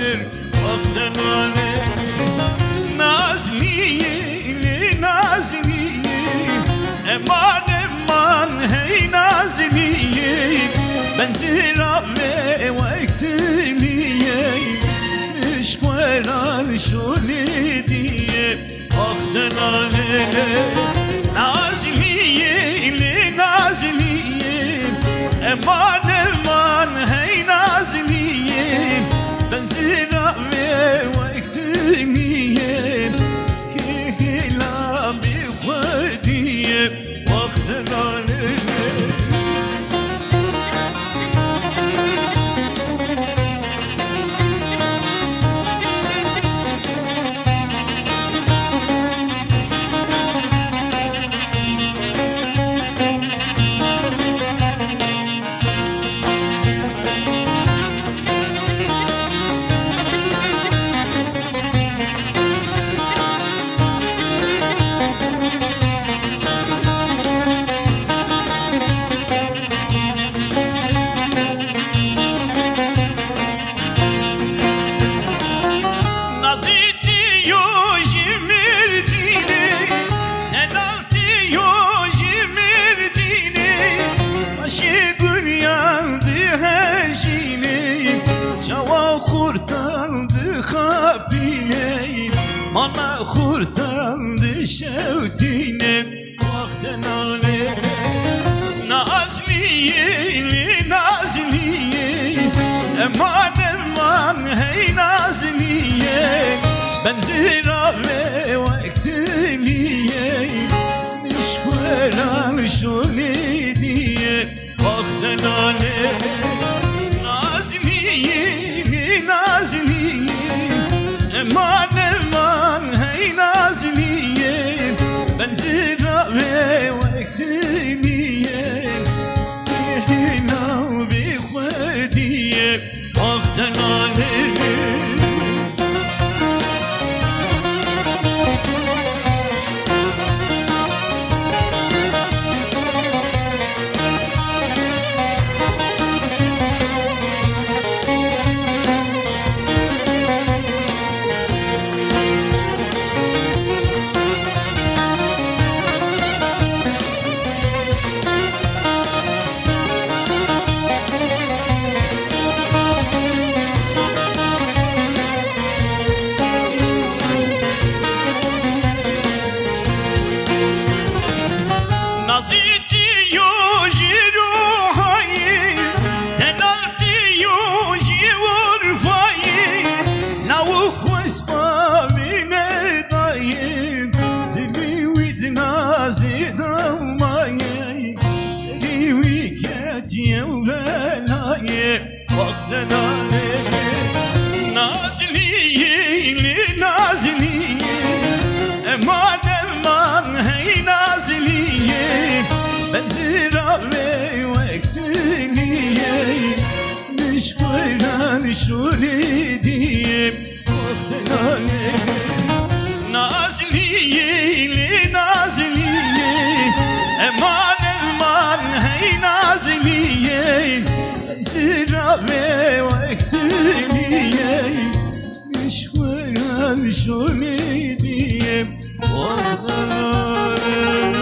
ver vakten ale Nazliye Nazliye eman eman hey Nazliye ben zira ve vaktiliye müşkveran şöyle diye vakten ale Nazliye Nazliye eman eman hey Nazliye ben zira ve vaktiliye kihla bir khadiye vakten ale kurtardı hapine Ana kurtardı şevtine Vakten ale Nazliye Nazliye eman eman hey Nazliye ben zira ve vaktiliye müşkveran şöyle diye Vakten ale Nazliye eman eman hey Nazliye ben zira ve vaktiliye kihla bir khadiye vakten ale Vakten ale Nazliye Nazliye eman eman hey Nazliye ben zira ve vaktiliye müşkveran şöyle diye Vakten ale Nazliye Nazliye eman eman hey Nazliye zira ve vaktiliye müşkveran şöyle diye Vakten ale